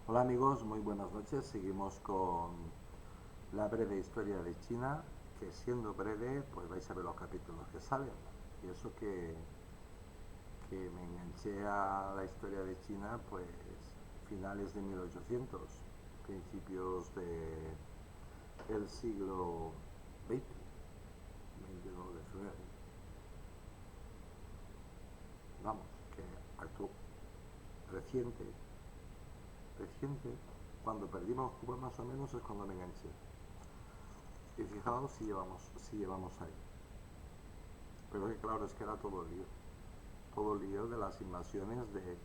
Hola amigos, muy buenas noches. Seguimos con la breve historia de China, que siendo breve, pues vais a ver los capítulos que salen. Y eso que me enganché a la historia de China, pues finales de 1800, principios del siglo XX, 21 de febrero. Vamos, que actuó reciente, reciente, cuando perdimos Cuba más o menos es cuando me enganché. Y fijaos si llevamos ahí. Pero que claro, es que era todo lío de las invasiones de,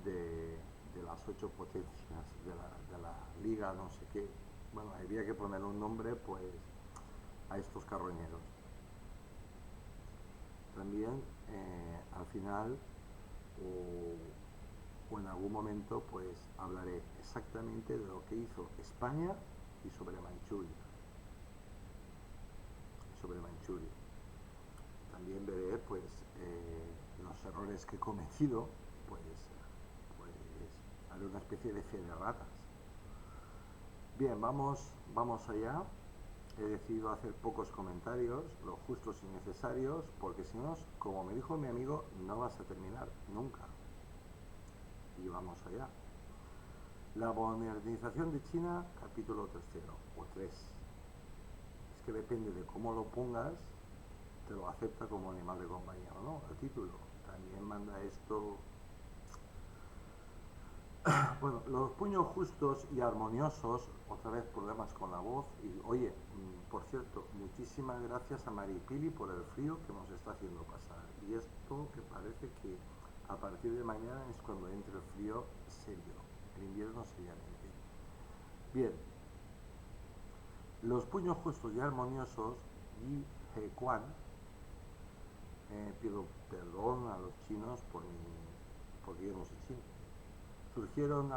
de las ocho potencias, de la liga no sé qué. Bueno, había que poner un nombre pues a estos carroñeros. También al final o en algún momento pues hablaré exactamente de lo que hizo España y sobre Manchuria. También veré pues los errores que he cometido, pues, pues haré una especie de fe de ratas. Bien, vamos allá. He decidido hacer pocos comentarios, los justos y necesarios, porque si no, como me dijo mi amigo, no vas a terminar nunca. Y vamos allá. La modernización de China, capítulo tercero o 3. Es que depende de cómo lo pongas, te lo acepta como animal de compañía o no, el título. También manda esto. Bueno, los puños justos y armoniosos, otra vez problemas con la voz. Y oye, por cierto, muchísimas gracias a Maripili por el frío que nos está haciendo pasar. Y esto que parece que a partir de mañana es cuando entre el frío serio. El invierno seriamente. Bien, los puños justos y armoniosos, Yi He Quan, pido perdón a los chinos porque yo no sé chino, surgieron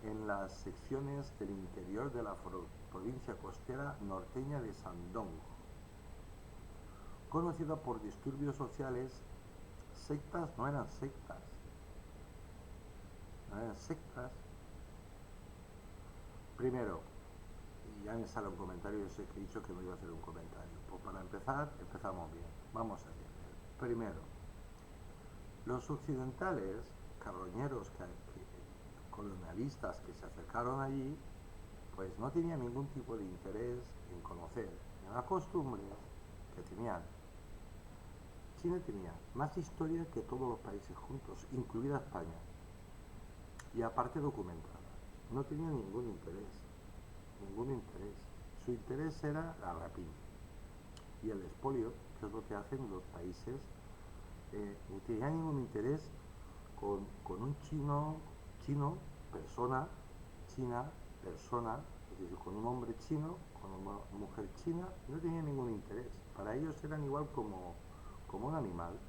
en las secciones del interior de la provincia costera norteña de Shandong, conocida por disturbios sociales. Sectas no eran sectas, no eran sectas. Primero, y ya me sale un comentario, yo sé que he dicho que no iba a hacer un comentario. Pues para empezar, empezamos bien. Vamos a ver. Primero, los occidentales, carroñeros colonialistas que se acercaron allí, pues no tenían ningún tipo de interés en conocer ni las costumbres que tenían. China tenía más historia que todos los países juntos, incluida España, y aparte documentada. No tenía ningún interés, ningún interés. Su interés era la rapiña y el expolio, que es lo que hacen los países. No tenía ningún interés con un chino, persona, china, persona, es decir, con un hombre chino, con una mujer china, no tenía ningún interés. Para ellos eran igual como un animal.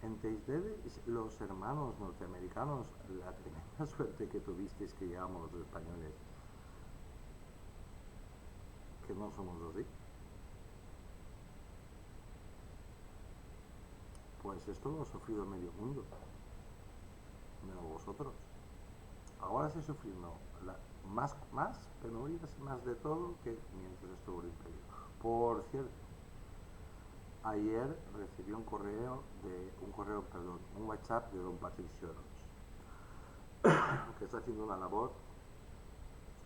¿Entendéis los hermanos norteamericanos la tremenda suerte que tuvisteis que llevamos los españoles, que no somos así? Pues esto lo ha sufrido medio mundo, menos vosotros. Ahora sí sufriendo más penurias y más de todo que mientras estuvo el imperio. Por cierto, ayer recibí un WhatsApp de don Patricio Roch, que está haciendo una labor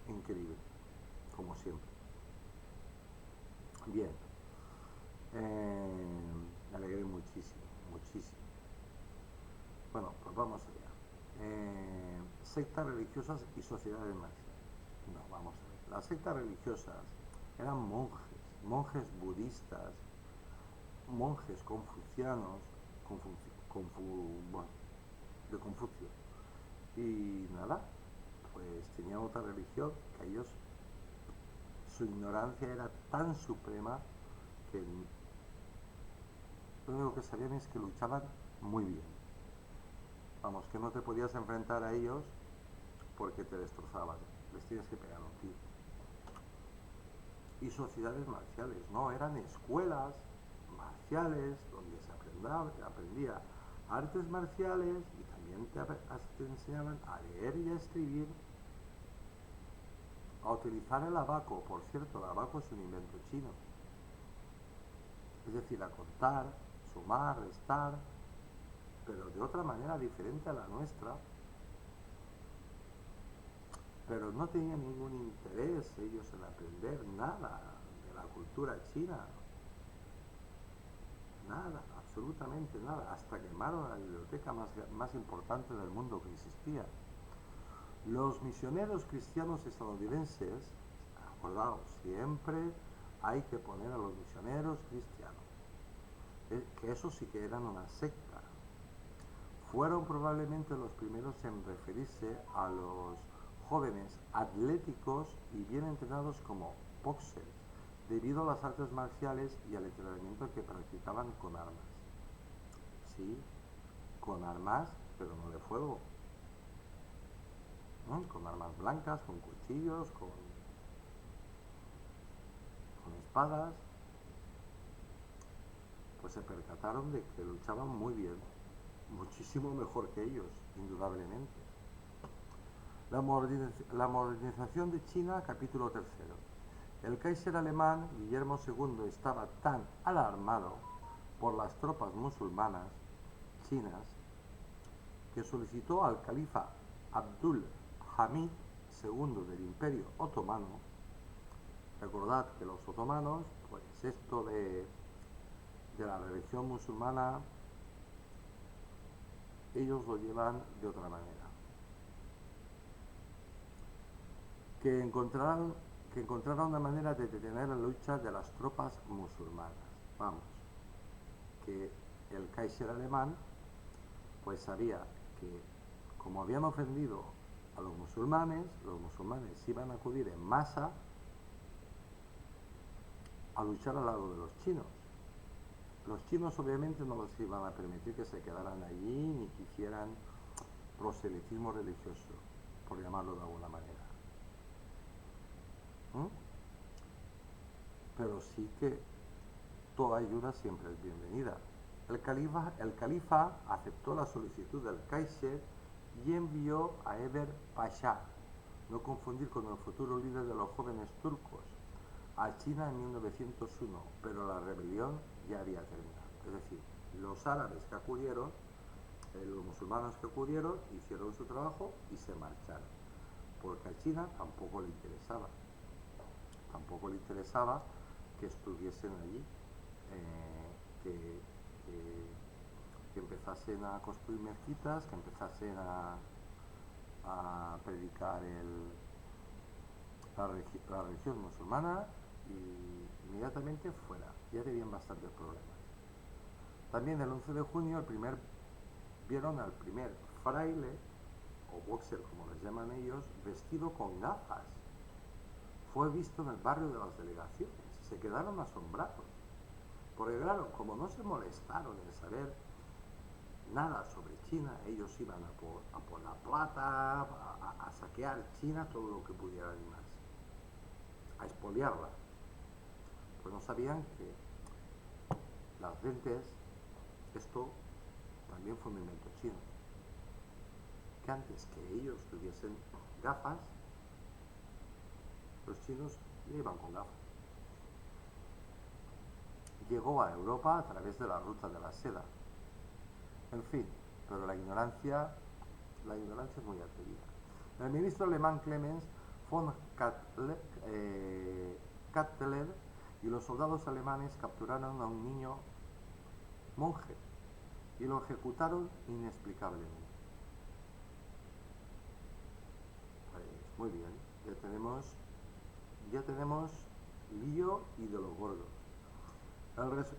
increíble, como siempre. Bien, me alegré muchísimo, muchísimo. Bueno, pues vamos allá. Sectas religiosas y sociedades marciales. No, vamos a ver. Las sectas religiosas eran monjes budistas, monjes confucianos, bueno, de Confucio. Y nada, pues tenían otra religión que ellos, su ignorancia era tan suprema que lo único que sabían es que luchaban muy bien. Vamos, que no te podías enfrentar a ellos porque te destrozaban, les tienes que pegar un tiro. Y sociedades marciales, no, eran escuelas marciales donde se aprendía artes marciales y también te enseñaban a leer y a escribir, a utilizar el abaco. Por cierto, el abaco es un invento chino. Es decir, a contar, sumar, restar, pero de otra manera diferente a la nuestra. Pero no tenían ningún interés ellos en aprender nada de la cultura china. Nada, absolutamente nada, hasta quemaron la biblioteca más importante del mundo que existía. Los misioneros cristianos estadounidenses, acordaos, siempre hay que poner a los misioneros cristianos, que eso sí que eran una secta. Fueron probablemente los primeros en referirse a los jóvenes atléticos y bien entrenados como boxers, debido a las artes marciales y al entrenamiento que practicaban con armas. Sí, con armas, pero no de fuego. Con armas blancas, con cuchillos, con espadas. Pues se percataron de que luchaban muy bien, muchísimo mejor que ellos, indudablemente. La modernización de China, capítulo 3. El Kaiser alemán Guillermo II estaba tan alarmado por las tropas musulmanas chinas que solicitó al califa Abdul Hamid II del Imperio Otomano. Recordad que los otomanos, pues esto de la religión musulmana, ellos lo llevan de otra manera. Que encontraran una manera de detener la lucha de las tropas musulmanas. Vamos, que el Kaiser alemán pues sabía que como habían ofendido a los musulmanes iban a acudir en masa a luchar al lado de los chinos. Los chinos obviamente no les iban a permitir que se quedaran allí ni que hicieran proselitismo religioso, por llamarlo de alguna manera. Pero sí que toda ayuda siempre es bienvenida. El califa aceptó la solicitud del Kaiser y envió a Enver Pasha, no confundir con el futuro líder de los jóvenes turcos, a China en 1901, pero la rebelión ya había terminado. Es decir, los árabes que acudieron, los musulmanes que acudieron, hicieron su trabajo y se marcharon, porque a China tampoco le interesaba que estuviesen allí, que empezasen a construir mezquitas, que empezasen a predicar la religión musulmana, y inmediatamente fuera. Ya tenían bastantes problemas. También el 11 de junio vieron al primer fraile, o boxer como les llaman ellos, vestido con gafas. Fue visto en el barrio de las delegaciones. Se quedaron asombrados. Porque claro, como no se molestaron en saber nada sobre China, ellos iban a por la plata, a saquear China todo lo que pudieran y más, a expoliarla. Pues no sabían que las lentes, esto también fue un invento chino. Que antes que ellos tuviesen gafas, los chinos ya iban con gafas. Llegó a Europa a través de la ruta de la seda. En fin, pero la ignorancia es muy atrevida. El ministro alemán Clemens von Kattler y los soldados alemanes capturaron a un niño monje y lo ejecutaron inexplicablemente. Pues muy bien, ya tenemos lío y de los gordos.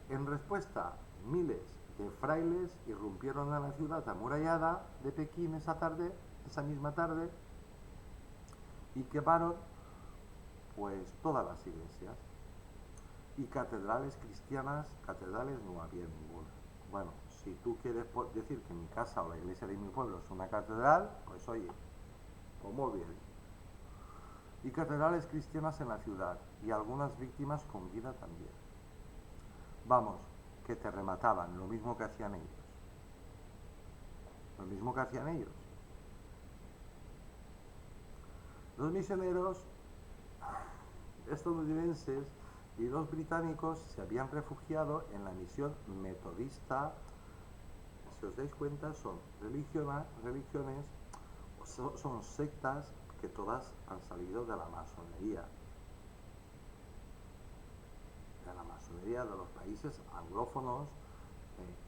En respuesta, miles de frailes irrumpieron a la ciudad amurallada de Pekín esa misma tarde, y quemaron pues todas las iglesias y catedrales cristianas. Catedrales no había ninguna. Bueno, si tú quieres decir que mi casa o la iglesia de mi pueblo es una catedral, pues oye, pues muy bien. Y catedrales cristianas en la ciudad, y algunas víctimas con vida también. Vamos, que te remataban, lo mismo que hacían ellos. lo mismo que hacían ellos. Los misioneros estadounidenses y los británicos se habían refugiado en la misión metodista. Si os dais cuenta, son religiones, son sectas que todas han salido de la masonería. De la masonería de los países anglófonos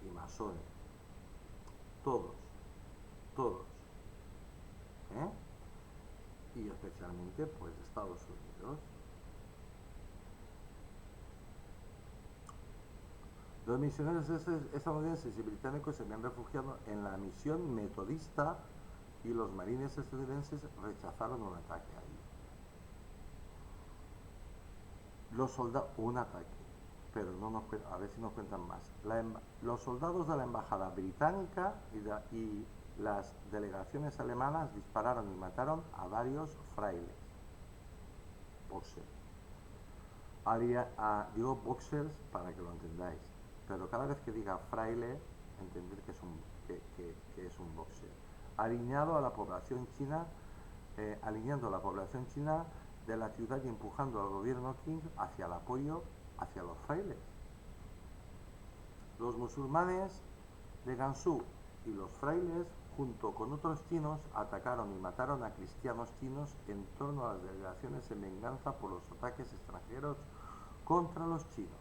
y masones. Todos. ¿Eh? Y especialmente pues Estados Unidos. Los misioneros estadounidenses y británicos se habían refugiado en la misión metodista y los marines estadounidenses rechazaron un ataque ahí. Los soldados, un ataque, pero no a ver si nos cuentan más. Los soldados de la embajada británica y las delegaciones alemanas dispararon y mataron a varios frailes. Boxers. Digo boxers para que lo entendáis, pero cada vez que diga fraile, entender que es un boxer. Alineando a la población china de la ciudad y empujando al gobierno Qing hacia el apoyo hacia los frailes. Los musulmanes de Gansu y los frailes, junto con otros chinos, atacaron y mataron a cristianos chinos en torno a las delegaciones en venganza por los ataques extranjeros contra los chinos.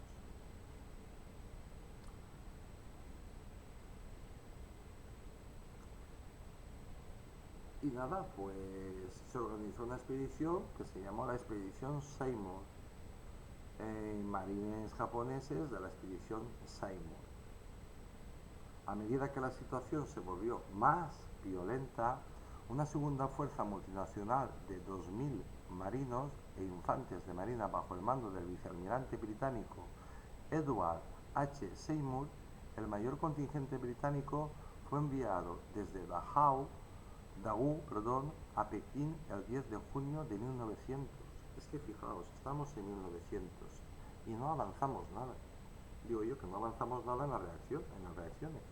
Y nada, pues se organizó una expedición que se llamó la expedición Seymour, marines japoneses de la expedición Seymour. A medida que la situación se volvió más violenta, una segunda fuerza multinacional de 2.000 marinos e infantes de marina bajo el mando del vicealmirante británico Edward H. Seymour, el mayor contingente británico, fue enviado desde Daegu, a Pekín el 10 de junio de 1900. Es que fijaos, estamos en 1900 y no avanzamos nada. Digo yo que no avanzamos nada en las reacciones.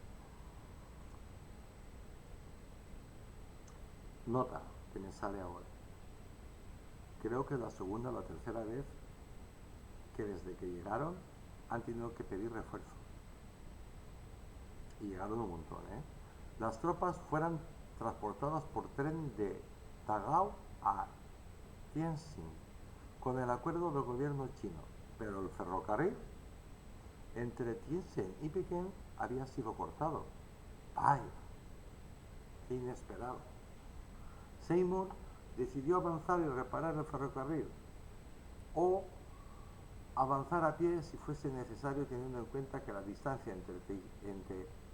Nota que me sale ahora. Creo que es la segunda o la tercera vez que desde que llegaron han tenido que pedir refuerzo. Y llegaron un montón, ¿eh? Las tropas fueron transportadas por tren de Dagao a Tianjin con el acuerdo del gobierno chino, pero el ferrocarril entre Tianjin y Pekín había sido cortado. ¡Ay! ¡Qué inesperado! Seymour decidió avanzar y reparar el ferrocarril o avanzar a pie si fuese necesario, teniendo en cuenta que la distancia entre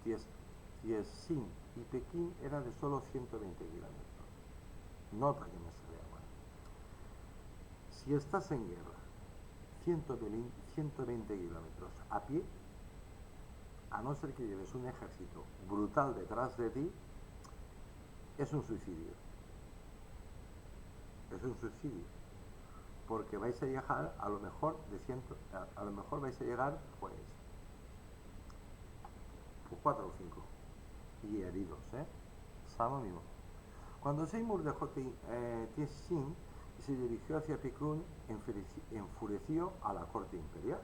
Tianjin y Pekín era de solo 120 kilómetros. Nota que me sale ahora. Si estás en guerra, 120 kilómetros a pie, a no ser que lleves un ejército brutal detrás de ti, es un suicidio. Es un suicidio. Porque vais a llegar a lo mejor vais a llegar pues 4 o 5 y heridos, sano mismo. Cuando Seymour dejó Tianjin y se dirigió hacia Pekín, enfureció a la corte imperial.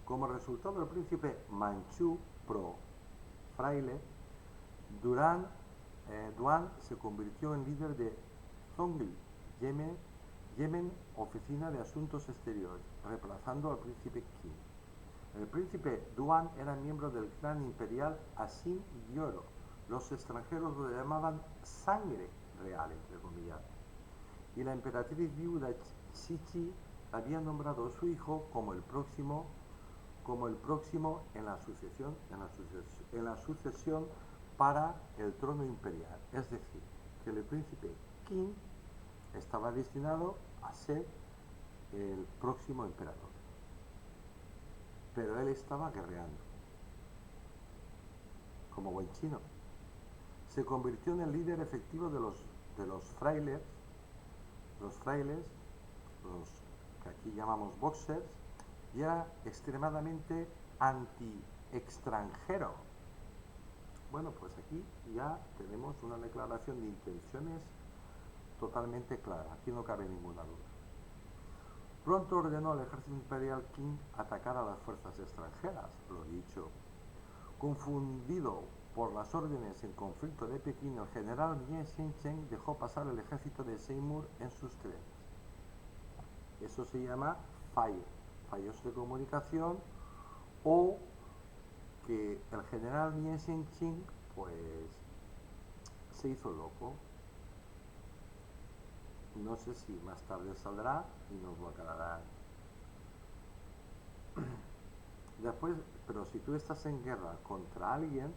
Como resultado, el príncipe manchú pro-fraile Duan se convirtió en líder de Zhongli, Yemen, oficina de asuntos exteriores, reemplazando al príncipe Qin. El príncipe Duan era miembro del clan imperial Asin y Oro. Los extranjeros lo llamaban sangre real, entre comillas. Y la emperatriz viuda Cixi había nombrado a su hijo como el próximo en la sucesión para el trono imperial. Es decir, que el príncipe Qin estaba destinado a ser el próximo emperador. Pero él estaba guerreando, como buen chino. Se convirtió en el líder efectivo de los frailes, los que aquí llamamos boxers, y era extremadamente anti-extranjero. Bueno, Bueno, pues aquí ya tenemos una declaración de intenciones totalmente clara, aquí no cabe ninguna duda. Pronto ordenó al ejército imperial Qing atacar a las fuerzas extranjeras, lo dicho. Confundido por las órdenes en conflicto de Pekín, el general Ye Shenzhen dejó pasar el ejército de Seymour en sus trenes. Eso se llama fallos de comunicación, o que el general Ye Shenzhen pues se hizo loco. No sé si más tarde saldrá y nos lo aclararán. Después, pero si tú estás en guerra contra alguien,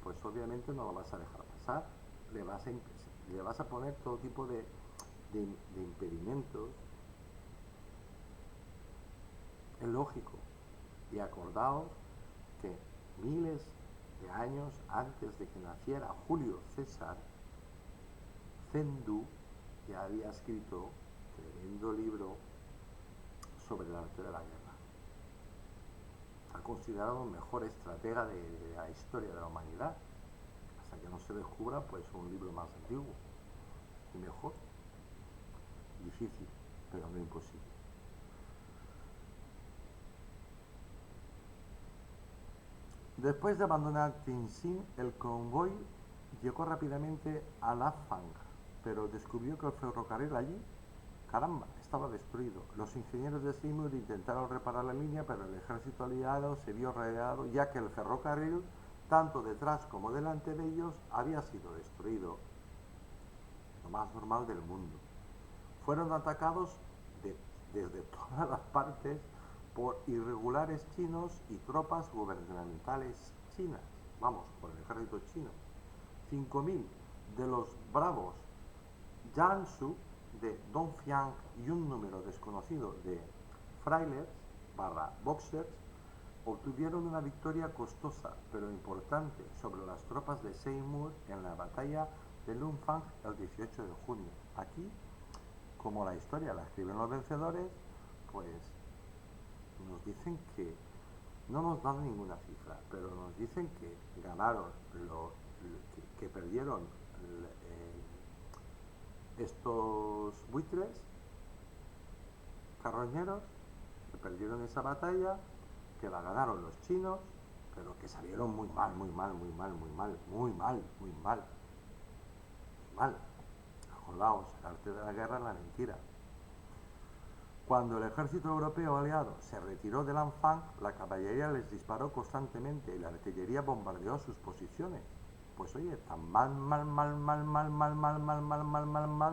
pues obviamente no lo vas a dejar pasar. Le vas a poner todo tipo de impedimentos. Es lógico. Y acordaos que miles de años antes de que naciera Julio César, Zendú ya había escrito tremendo libro sobre el arte de la guerra. Está considerado el mejor estratega de la historia de la humanidad. Hasta que no se descubra, pues un libro más antiguo y mejor. Difícil, pero no imposible. Después de abandonar Tianjin, el convoy llegó rápidamente a Lafang, pero descubrió que el ferrocarril allí, caramba, estaba destruido. Los ingenieros de Seymour intentaron reparar la línea, pero el ejército aliado se vio rodeado, ya que el ferrocarril, tanto detrás como delante de ellos, había sido destruido. Lo más normal del mundo. Fueron atacados desde todas las partes por irregulares chinos y tropas gubernamentales chinas, vamos, por el ejército chino. 5.000 de los bravos Jiangsu de Dongfiang y un número desconocido de frailes boxers obtuvieron una victoria costosa pero importante sobre las tropas de Seymour en la batalla de Lunfang el 18 de junio. Aquí, como la historia la escriben los vencedores, pues nos dicen que no nos dan ninguna cifra, pero nos dicen que ganaron, que perdieron estos buitres carroñeros, que perdieron esa batalla, que la ganaron los chinos, pero que salieron muy mal, muy mal, muy mal, muy mal, muy mal, muy mal, muy mal. Acordaos, el arte de la guerra es la mentira. Cuando el ejército europeo aliado se retiró de Lanfang, la caballería les disparó constantemente y la artillería bombardeó sus posiciones. Pues oye, tan mal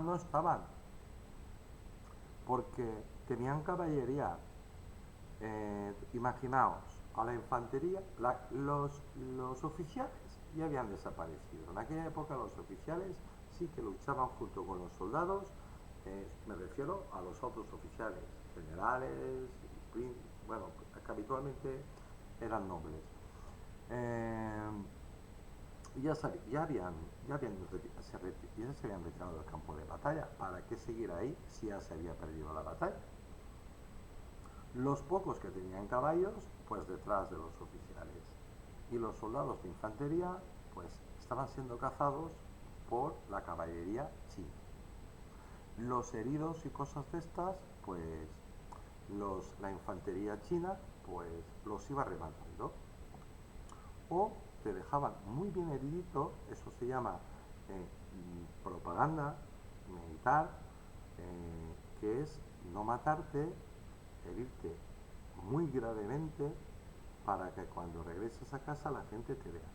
no estaban. Porque tenían caballería. Imaginaos, a la infantería, los oficiales ya habían desaparecido. En aquella época los oficiales sí que luchaban junto con los soldados. Me refiero a los otros oficiales, generales, bueno, que habitualmente eran nobles. Ya se habían retirado del campo de batalla. ¿Para qué seguir ahí si ya se había perdido la batalla? Los pocos que tenían caballos, pues detrás de los oficiales. Y los soldados de infantería, pues estaban siendo cazados por la caballería china. Los heridos y cosas de estas, pues la infantería china, pues los iba rematando. O te dejaban muy bien heridito, eso se llama propaganda militar, que es no matarte, herirte muy gravemente para que cuando regreses a casa la gente te vea.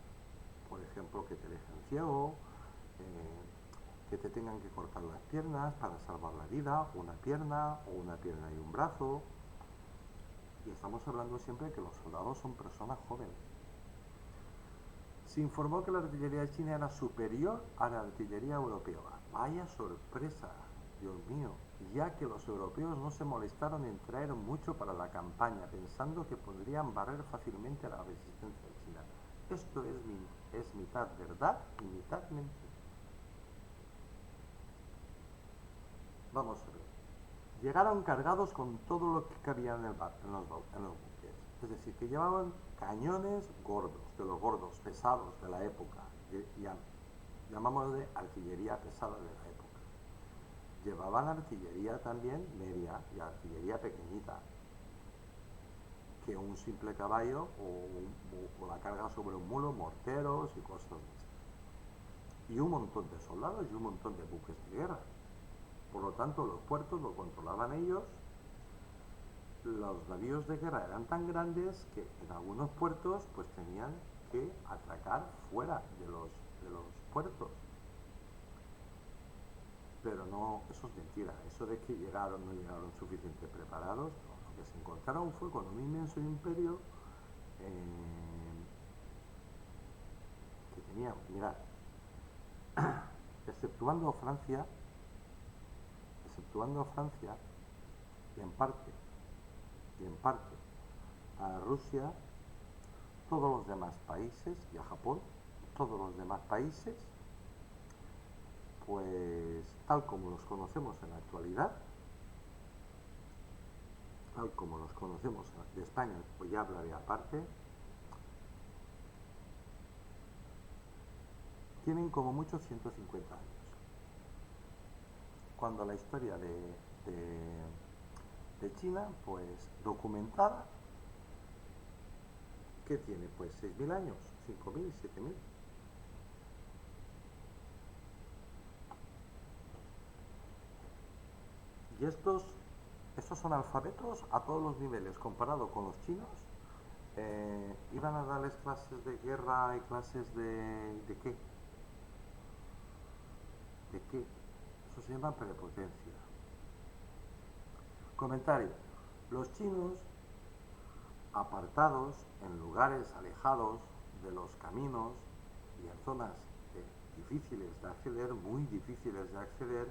Por ejemplo, que te dejen ciego, que te tengan que cortar las piernas para salvar la vida, una pierna y un brazo. Y estamos hablando siempre de que los soldados son personas jóvenes. Se informó que la artillería china era superior a la artillería europea. Vaya sorpresa, Dios mío, ya que los europeos no se molestaron en traer mucho para la campaña, pensando que podrían barrer fácilmente a la resistencia china. Esto es mitad verdad y mitad mentira. Vamos a ver. Llegaron cargados con todo lo que cabía en los buques. Es decir, que llevaban cañones gordos, de los gordos, pesados de la época, llamámoslo de artillería pesada de la época. Llevaban artillería también media y artillería pequeñita, que un simple caballo o la carga sobre un mulo, morteros y cosas de estas. Y un montón de soldados y un montón de buques de guerra. Por lo tanto, los puertos lo controlaban ellos. Los navíos de guerra eran tan grandes que en algunos puertos pues tenían que atracar fuera de los puertos. Pero no, eso es mentira. Eso de que no llegaron suficientemente preparados, no. Lo que se encontraron fue con un inmenso imperio que tenía, mirad, exceptuando Francia, y en parte a Rusia, todos los demás países, y a Japón, todos los demás países, pues tal como los conocemos en la actualidad, tal como los conocemos de España, pues ya hablaré aparte, tienen como mucho 150 años. Cuando la historia de China, pues documentada, ¿qué tiene? Pues 6.000 años, 5.000, 7.000. Y estos son alfabetos a todos los niveles, comparado con los chinos. Iban a darles clases de guerra y clases ¿de qué? ¿De qué? Eso se llama prepotencia. Comentario. Los chinos, apartados, en lugares alejados de los caminos y en zonas difíciles de acceder, muy difíciles de acceder,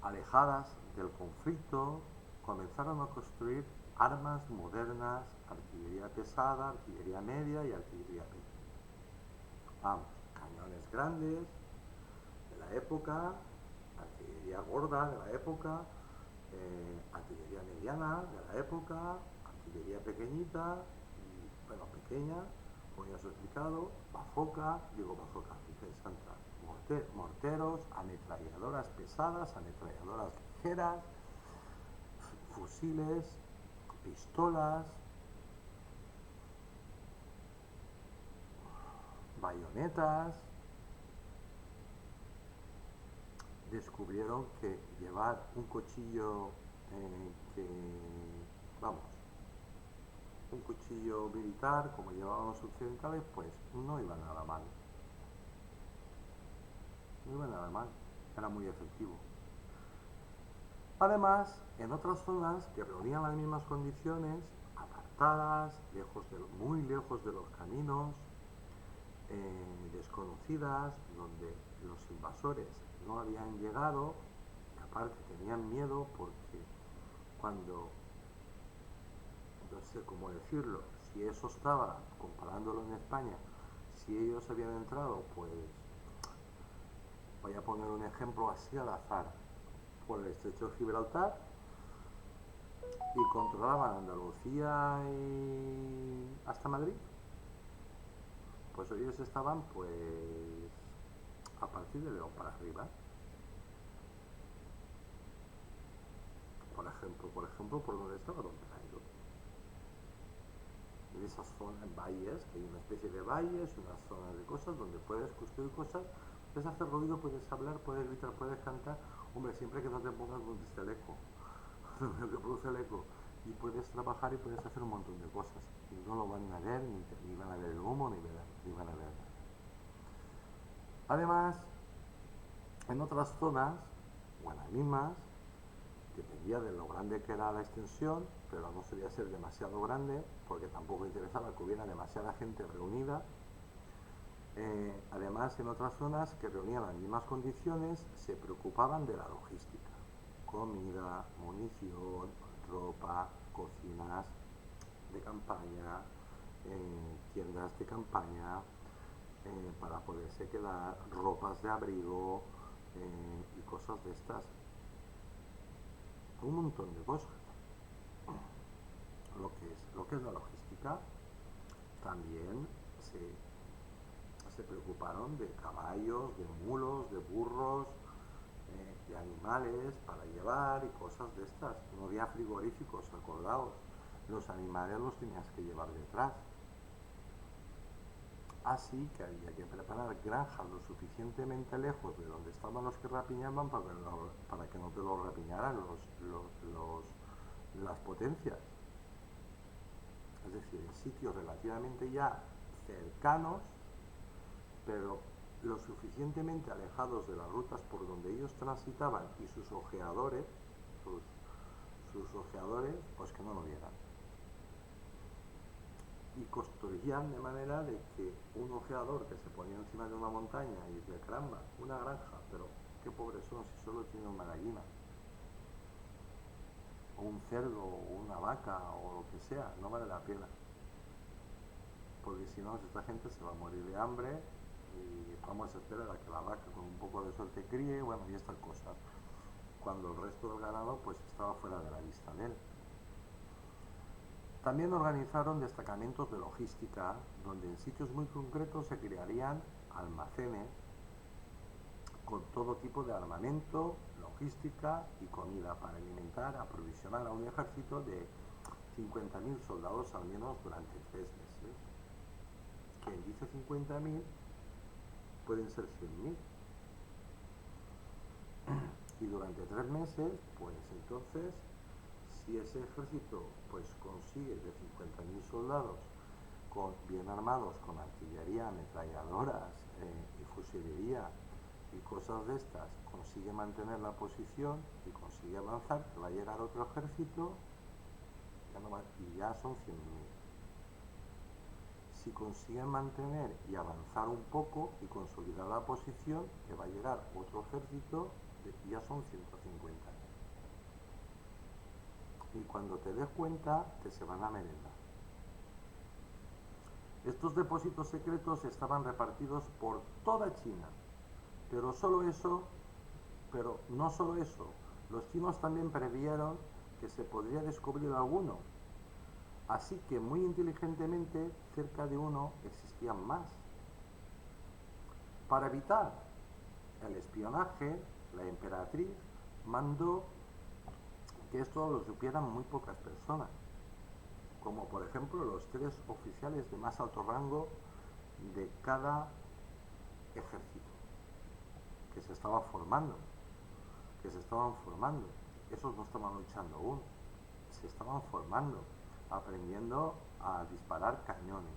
alejadas del conflicto, comenzaron a construir armas modernas, artillería pesada, artillería media y artillería pequeña. Vamos, cañones grandes de la época, artillería gorda de la época, artillería mediana de la época, artillería pequeñita, y, bueno, pequeña, como ya os he explicado, bazooka, Virgen Santa, morteros, ametralladoras pesadas, ametralladoras ligeras, fusiles, pistolas, bayonetas. Descubrieron que llevar un cuchillo un cuchillo militar como llevaban los occidentales, pues no iba nada mal. No iba nada mal, era muy efectivo. Además, en otras zonas que reunían las mismas condiciones, apartadas, muy lejos de los caminos, desconocidas, donde los invasores no habían llegado, y aparte tenían miedo porque cuando, no sé cómo decirlo, si eso estaba, comparándolo en España, si ellos habían entrado, pues voy a poner un ejemplo así al azar, por el estrecho de Gibraltar, y controlaban Andalucía y hasta Madrid, pues ellos estaban pues a partir de León para arriba. Por ejemplo, por donde estaba Don Cairo. En esas zonas, en valles, que hay una especie de valles, una zona de cosas donde puedes construir cosas, puedes hacer ruido, puedes hablar, puedes gritar, puedes cantar, hombre, siempre que no te pongas donde está el eco, donde produce el eco, y puedes trabajar y puedes hacer un montón de cosas, y no lo van a ver, ni van a ver el humo, ni van a ver nada. Además, en otras zonas, o en las mismas, dependía de lo grande que era la extensión, pero no solía ser demasiado grande, porque tampoco interesaba que hubiera demasiada gente reunida. Además, en otras zonas que reunían las mismas condiciones, se preocupaban de la logística: comida, munición, ropa, cocinas de campaña, tiendas de campaña, para poderse quedar, ropas de abrigo y cosas de estas. Un montón de cosas. Lo que es la logística. África, también se preocuparon de caballos, de mulos, de burros, de animales para llevar y cosas de estas. No había frigoríficos, acordaos. Los animales los tenías que llevar detrás. Así que había que preparar granjas lo suficientemente lejos de donde estaban los que rapiñaban para que no te los rapiñaran las potencias. Es decir, en sitios relativamente ya cercanos, pero lo suficientemente alejados de las rutas por donde ellos transitaban y sus ojeadores, pues que no lo vieran. Y construían de manera de que un ojeador que se ponía encima de una montaña y decía, caramba, una granja, pero qué pobres son si solo tiene una gallina, o un cerdo, o una vaca, o lo que sea, no vale la pena. Porque si no, esta gente se va a morir de hambre y vamos a esperar a que la vaca con un poco de suerte críe, bueno, y estas cosas, cuando el resto del ganado pues estaba fuera de la vista de él. También organizaron destacamentos de logística, donde en sitios muy concretos se crearían almacenes con todo tipo de armamento, logística y comida para alimentar, aprovisionar a un ejército de 50.000 soldados al menos durante 3 meses. Quien dice 50.000 pueden ser 100.000. Y durante 3 meses, pues entonces, si ese ejército pues consigue de 50.000 soldados bien armados con artillería, ametralladoras y fusilería y cosas de estas, consigue mantener la posición y consigue avanzar, que va a llegar otro ejército y ya son 100.000. Si consiguen mantener y avanzar un poco y consolidar la posición, que va a llegar otro ejército, ya son 150.000. Y cuando te des cuenta, se van a merendar. Estos depósitos secretos estaban repartidos por toda China, pero no solo eso, los chinos también previeron que se podría descubrir alguno, así que muy inteligentemente cerca de uno existían más. Para evitar el espionaje, la emperatriz mandó que esto lo supieran muy pocas personas, como por ejemplo los 3 oficiales de más alto rango de cada ejército que se estaban formando. Esos no estaban luchando aún, se estaban formando, aprendiendo a disparar cañones.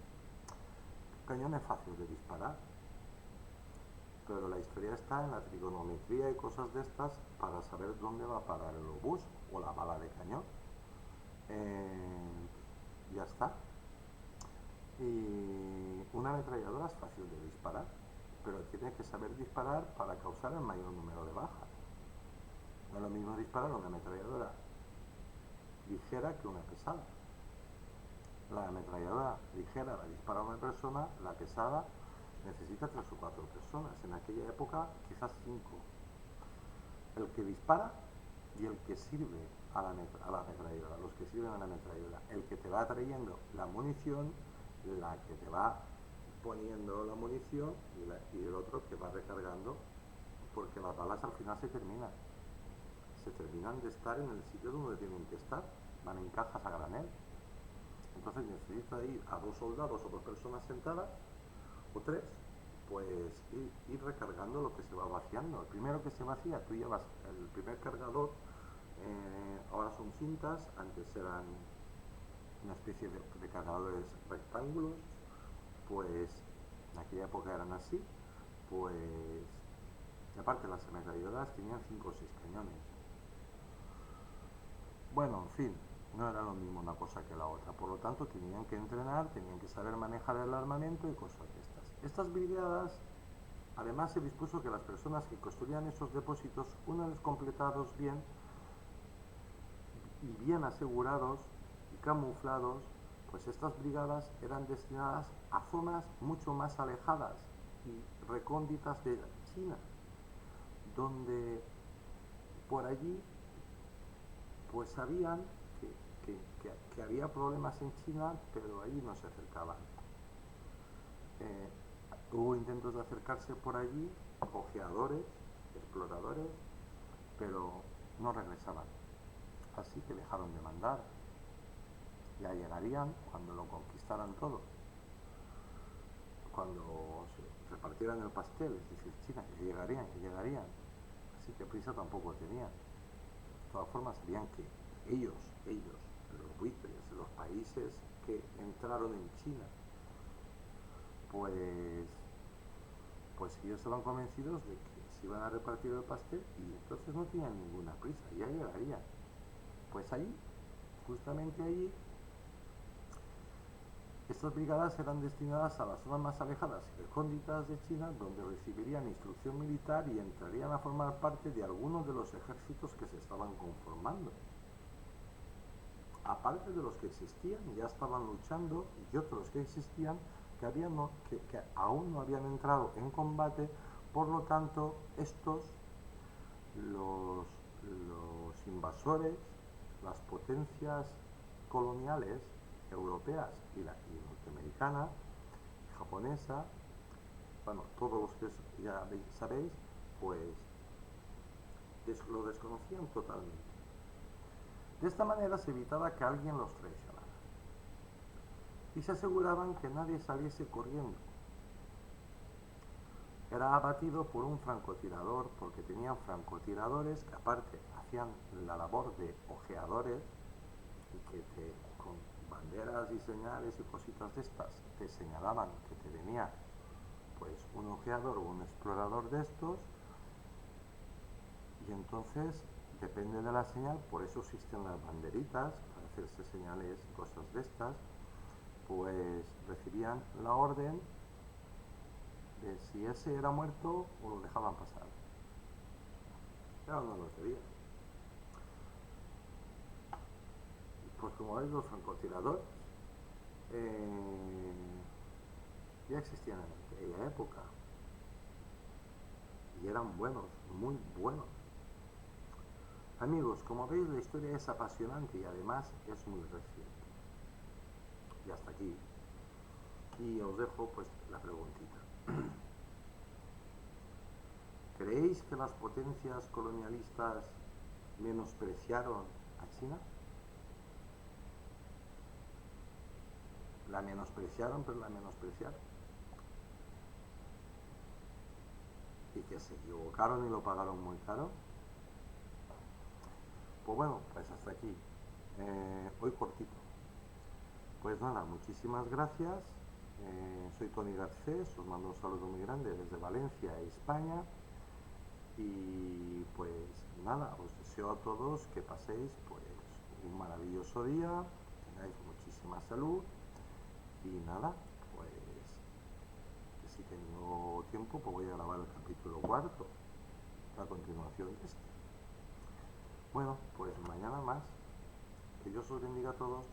Cañón es fácil de disparar, pero la historia está en la trigonometría y cosas de estas para saber dónde va a parar el obús o la bala de cañón. Ya está. Y una ametralladora es fácil de disparar, pero tiene que saber disparar para causar el mayor número de bajas. No es lo mismo disparar una ametralladora ligera que una pesada. La ametralladora ligera la dispara una persona, la pesada necesita 3 o 4 personas. En aquella época quizás 5. El que dispara y el que sirve a la ametralladora, los que sirven a la ametralladora, el que te va trayendo la munición, la que te va poniendo la munición y el otro que va recargando, porque las balas al final se terminan de estar en el sitio donde tienen que estar, van en cajas a granel. Entonces necesita ir a 2 soldados o 2 personas sentadas o 3, pues ir recargando lo que se va vaciando. El primero que se vacía, tú llevas el primer cargador, ahora son cintas, antes eran una especie de cargadores rectángulos, pues en aquella época eran así, pues aparte las ametralladoras tenían 5 o 6 cañones. Bueno, en fin, no era lo mismo una cosa que la otra, por lo tanto tenían que entrenar, tenían que saber manejar el armamento y cosas de estas. Estas brigadas, además se dispuso que las personas que construían esos depósitos, una vez completados bien y bien asegurados y camuflados, pues estas brigadas eran destinadas a zonas mucho más alejadas y recónditas de China, donde por allí pues sabían que que había problemas en China, pero allí no se acercaban. Hubo intentos de acercarse por allí, ojeadores, exploradores, pero no regresaban. Así que dejaron de mandar. Ya llegarían cuando lo conquistaran todo. Cuando se repartieran el pastel, es decir, China, que llegarían, que llegarían. Así que prisa tampoco tenían. De todas formas, sabían que ellos, los buitres de los países que entraron en China, pues ellos estaban convencidos de que se iban a repartir el pastel y entonces no tenían ninguna prisa, ya llegarían. Pues allí, justamente allí, estas brigadas eran destinadas a las zonas más alejadas y recónditas de China, donde recibirían instrucción militar y entrarían a formar parte de algunos de los ejércitos que se estaban conformando. Aparte de los que existían, ya estaban luchando, y otros que existían que aún no habían entrado en combate. Por lo tanto, los invasores, las potencias coloniales europeas y norteamericana, japonesa, bueno, todos los que ya sabéis, pues lo desconocían totalmente. De esta manera se evitaba que alguien los traicionara y se aseguraban que nadie saliese corriendo. Era abatido por un francotirador, porque tenían francotiradores que aparte hacían la labor de ojeadores y que con banderas y señales y cositas de estas te señalaban que te venía pues un ojeador o un explorador de estos, y entonces depende de la señal, por eso existen las banderitas para hacerse señales y cosas de estas, pues recibían la orden de si ese era muerto o lo dejaban pasar. Pero no lo sabía. Pues como veis, los francotiradores ya existían en aquella época y eran buenos, muy buenos. Amigos, como veis, la historia es apasionante y además es muy reciente. Y hasta aquí. Y os dejo pues la preguntita. ¿Creéis que las potencias colonialistas menospreciaron a China? La menospreciaron, pero la menospreciaron. Y que se equivocaron y lo pagaron muy caro. Pues bueno, pues hasta aquí. Hoy cortito. Pues nada, muchísimas gracias. Soy Tony Garcés, os mando un saludo muy grande desde Valencia, España. Y pues nada, os deseo a todos que paséis pues un maravilloso día, tengáis muchísima salud y nada, pues que si tengo tiempo pues voy a grabar el capítulo 4, la continuación de este. Bueno, pues mañana más. Que Dios os bendiga a todos.